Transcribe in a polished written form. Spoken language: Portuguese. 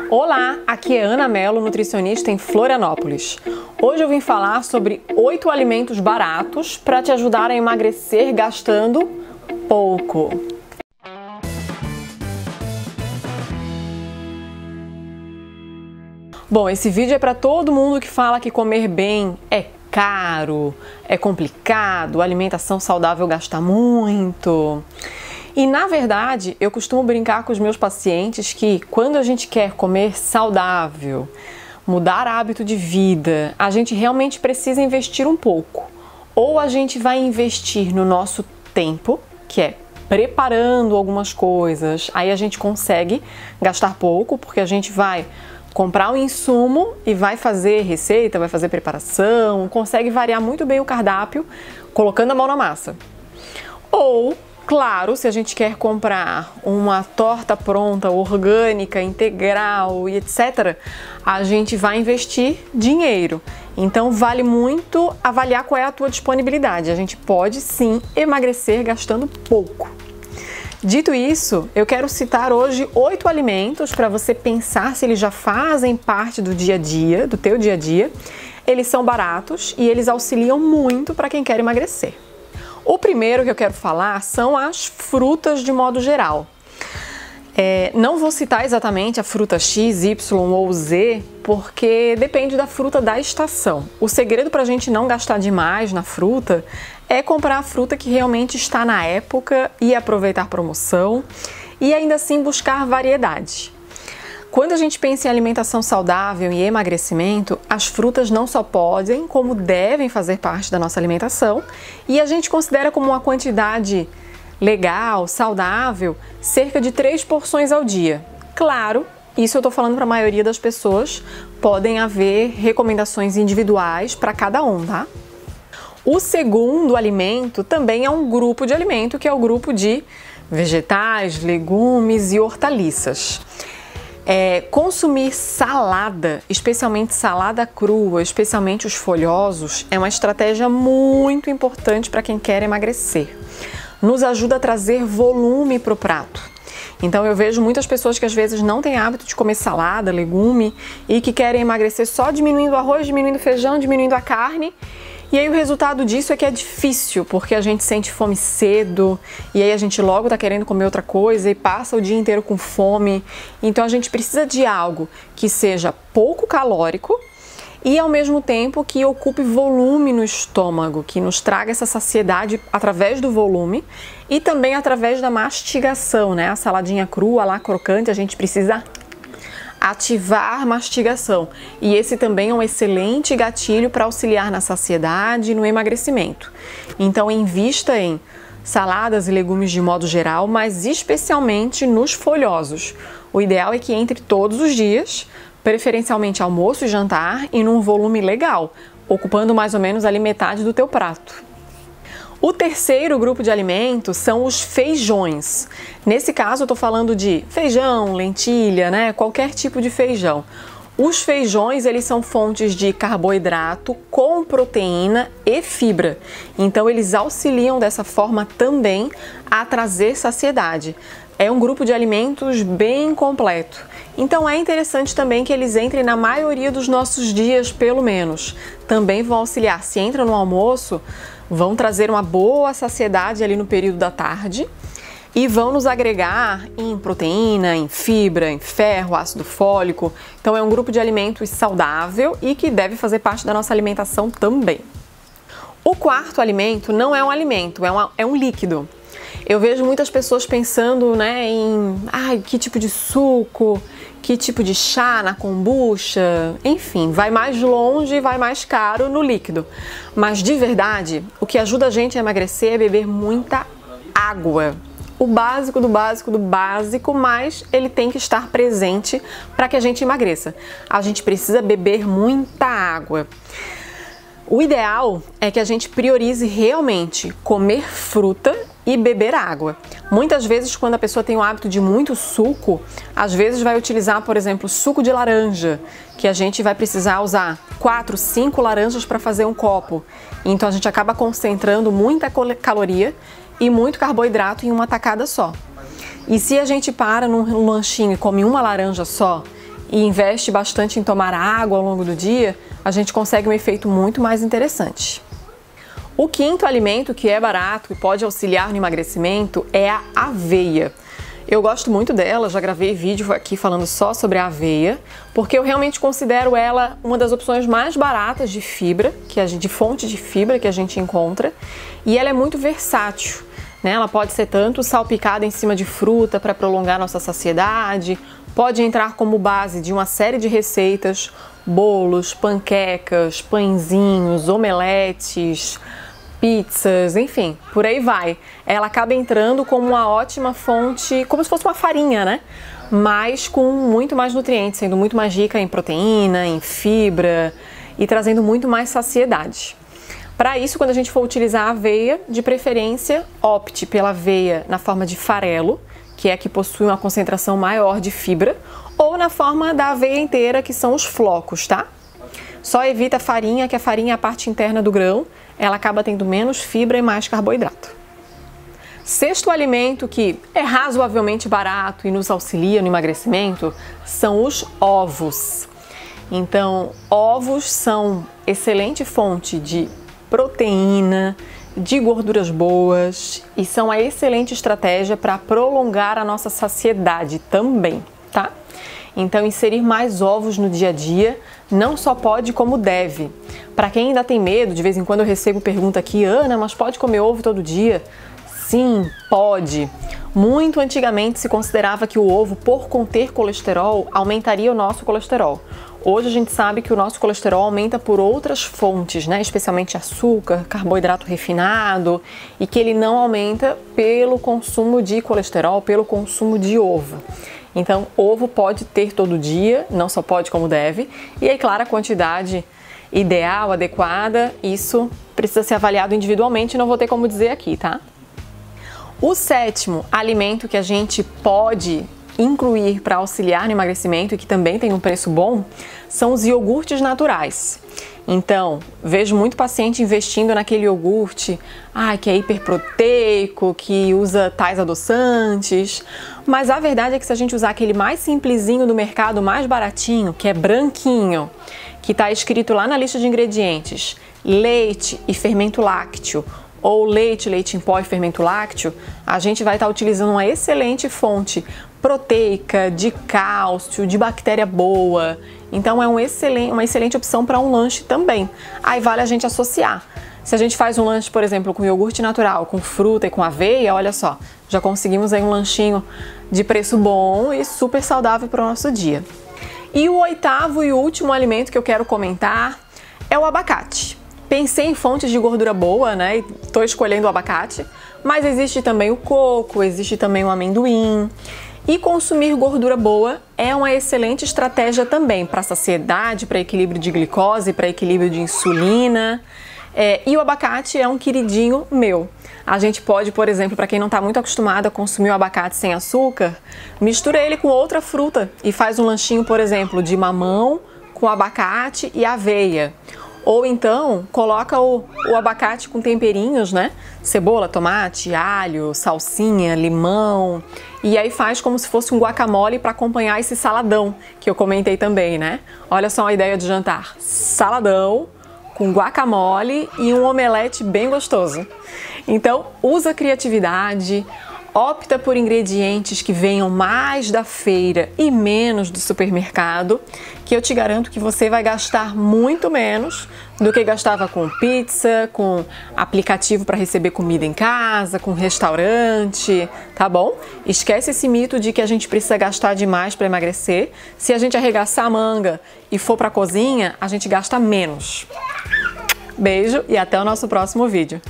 Olá, aqui é Ana Mello, nutricionista em Florianópolis. Hoje eu vim falar sobre 8 alimentos baratos para te ajudar a emagrecer gastando pouco. Bom, esse vídeo é para todo mundo que fala que comer bem é caro, é complicado, alimentação saudável gasta muito. E na verdade, eu costumo brincar com os meus pacientes que quando a gente quer comer saudável, mudar hábito de vida, a gente realmente precisa investir um pouco. Ou a gente vai investir no nosso tempo, que é preparando algumas coisas, aí a gente consegue gastar pouco, porque a gente vai comprar um insumo e vai fazer receita, vai fazer preparação, consegue variar muito bem o cardápio colocando a mão na massa. Ou, claro, se a gente quer comprar uma torta pronta, orgânica, integral e etc., a gente vai investir dinheiro. Então vale muito avaliar qual é a tua disponibilidade. A gente pode sim emagrecer gastando pouco. Dito isso, eu quero citar hoje 8 alimentos para você pensar se eles já fazem parte do dia a dia, do teu dia a dia. Eles são baratos e eles auxiliam muito para quem quer emagrecer. O primeiro que eu quero falar são as frutas de modo geral. Não vou citar exatamente a fruta X, Y ou Z, porque depende da fruta da estação. O segredo para a gente não gastar demais na fruta é comprar a fruta que realmente está na época e aproveitar promoção e ainda assim buscar variedade. Quando a gente pensa em alimentação saudável e emagrecimento, as frutas não só podem, como devem fazer parte da nossa alimentação e a gente considera como uma quantidade legal, saudável, cerca de 3 porções ao dia. Claro, isso eu estou falando para a maioria das pessoas, podem haver recomendações individuais para cada um, tá? O segundo alimento também é um grupo de alimento, que é o grupo de vegetais, legumes e hortaliças. Consumir salada, especialmente salada crua, especialmente os folhosos, é uma estratégia muito importante para quem quer emagrecer. Nos ajuda a trazer volume para o prato. Então eu vejo muitas pessoas que às vezes não têm hábito de comer salada, legume e que querem emagrecer só diminuindo o arroz, diminuindo o feijão, diminuindo a carne. E aí o resultado disso é que é difícil, porque a gente sente fome cedo e aí a gente logo tá querendo comer outra coisa e passa o dia inteiro com fome. Então a gente precisa de algo que seja pouco calórico e ao mesmo tempo que ocupe volume no estômago, que nos traga essa saciedade através do volume e também através da mastigação, né? A saladinha crua lá crocante, a gente precisa ativar a mastigação. E esse também é um excelente gatilho para auxiliar na saciedade e no emagrecimento. Então invista em saladas e legumes de modo geral, mas especialmente nos folhosos. O ideal é que entre todos os dias, preferencialmente almoço e jantar, e num volume legal, ocupando mais ou menos ali metade do teu prato. O terceiro grupo de alimentos são os feijões. Nesse caso eu estou falando de feijão, lentilha, né? Qualquer tipo de feijão. Os feijões, eles são fontes de carboidrato com proteína e fibra. Então eles auxiliam dessa forma também a trazer saciedade. É um grupo de alimentos bem completo. Então é interessante também que eles entrem na maioria dos nossos dias, pelo menos. Também vão auxiliar, se entra no almoço, vão trazer uma boa saciedade ali no período da tarde e vão nos agregar em proteína, em fibra, em ferro, ácido fólico. Então é um grupo de alimentos saudável e que deve fazer parte da nossa alimentação também. O quarto alimento não é um alimento, é um líquido. Eu vejo muitas pessoas pensando, né, em que tipo de suco, que tipo de chá na kombucha, enfim, vai mais longe e vai mais caro no líquido. Mas de verdade, o que ajuda a gente a emagrecer é beber muita água. O básico do básico do básico, mas ele tem que estar presente para que a gente emagreça. A gente precisa beber muita água. O ideal é que a gente priorize realmente comer fruta e beber água. Muitas vezes, quando a pessoa tem o hábito de muito suco, às vezes vai utilizar, por exemplo, suco de laranja, que a gente vai precisar usar 4, 5 laranjas para fazer um copo. Então a gente acaba concentrando muita caloria e muito carboidrato em uma tacada só. E se a gente para num lanchinho e come uma laranja só e investe bastante em tomar água ao longo do dia, a gente consegue um efeito muito mais interessante. O quinto alimento que é barato e pode auxiliar no emagrecimento é a aveia. Eu gosto muito dela, já gravei vídeo aqui falando só sobre a aveia, porque eu realmente considero ela uma das opções mais baratas de fibra, de fonte de fibra que a gente encontra, e ela é muito versátil, né? Ela pode ser tanto salpicada em cima de fruta para prolongar nossa saciedade, pode entrar como base de uma série de receitas, bolos, panquecas, pãezinhos, omeletes, pizzas, enfim, por aí vai. Ela acaba entrando como uma ótima fonte, como se fosse uma farinha, né? Mas com muito mais nutrientes, sendo muito mais rica em proteína, em fibra e trazendo muito mais saciedade. Para isso, quando a gente for utilizar a aveia, de preferência, opte pela aveia na forma de farelo, que é a que possui uma concentração maior de fibra, ou na forma da aveia inteira, que são os flocos, tá? Só evita a farinha, que a farinha é a parte interna do grão, ela acaba tendo menos fibra e mais carboidrato. Sexto alimento que é razoavelmente barato e nos auxilia no emagrecimento são os ovos. Então, ovos são excelente fonte de proteína, de gorduras boas e são a excelente estratégia para prolongar a nossa saciedade também, tá? Então, inserir mais ovos no dia a dia não só pode, como deve. Para quem ainda tem medo, de vez em quando eu recebo pergunta aqui, Ana, mas pode comer ovo todo dia? Sim, pode. Muito antigamente se considerava que o ovo, por conter colesterol, aumentaria o nosso colesterol. Hoje a gente sabe que o nosso colesterol aumenta por outras fontes, né? Especialmente açúcar, carboidrato refinado, e que ele não aumenta pelo consumo de colesterol, pelo consumo de ovo. Então, ovo pode ter todo dia, não só pode como deve, e aí, claro, a quantidade ideal, adequada, isso precisa ser avaliado individualmente, não vou ter como dizer aqui, tá? O sétimo alimento que a gente pode incluir para auxiliar no emagrecimento e que também tem um preço bom são os iogurtes naturais. Então, vejo muito paciente investindo naquele iogurte que é hiperproteico, que usa tais adoçantes, mas a verdade é que se a gente usar aquele mais simplesinho do mercado, mais baratinho, que é branquinho, que está escrito lá na lista de ingredientes, leite e fermento lácteo, ou leite em pó e fermento lácteo, a gente vai estar utilizando uma excelente fonte proteica, de cálcio, de bactéria boa. Então é uma excelente opção para um lanche também. Aí vale a gente associar. Se a gente faz um lanche, por exemplo, com iogurte natural, com fruta e com aveia, olha só, já conseguimos aí um lanchinho de preço bom e super saudável para o nosso dia. E o oitavo e último alimento que eu quero comentar é o abacate. Pensei em fontes de gordura boa, né? E tô escolhendo o abacate, mas existe também o coco, existe também o amendoim. E consumir gordura boa é uma excelente estratégia também para saciedade, para equilíbrio de glicose, para equilíbrio de insulina. E o abacate é um queridinho meu. A gente pode, por exemplo, para quem não está muito acostumado a consumir o abacate sem açúcar, mistura ele com outra fruta e faz um lanchinho, por exemplo, de mamão com abacate e aveia. Ou então, coloca o abacate com temperinhos, né? Cebola, tomate, alho, salsinha, limão. E aí faz como se fosse um guacamole para acompanhar esse saladão, que eu comentei também, né? Olha só uma ideia de jantar. Saladão com guacamole e um omelete bem gostoso. Então, usa a criatividade, opta por ingredientes que venham mais da feira e menos do supermercado, que eu te garanto que você vai gastar muito menos do que gastava com pizza, com aplicativo para receber comida em casa, com restaurante, tá bom? Esquece esse mito de que a gente precisa gastar demais para emagrecer. Se a gente arregaçar a manga e for para a cozinha, a gente gasta menos. Beijo e até o nosso próximo vídeo.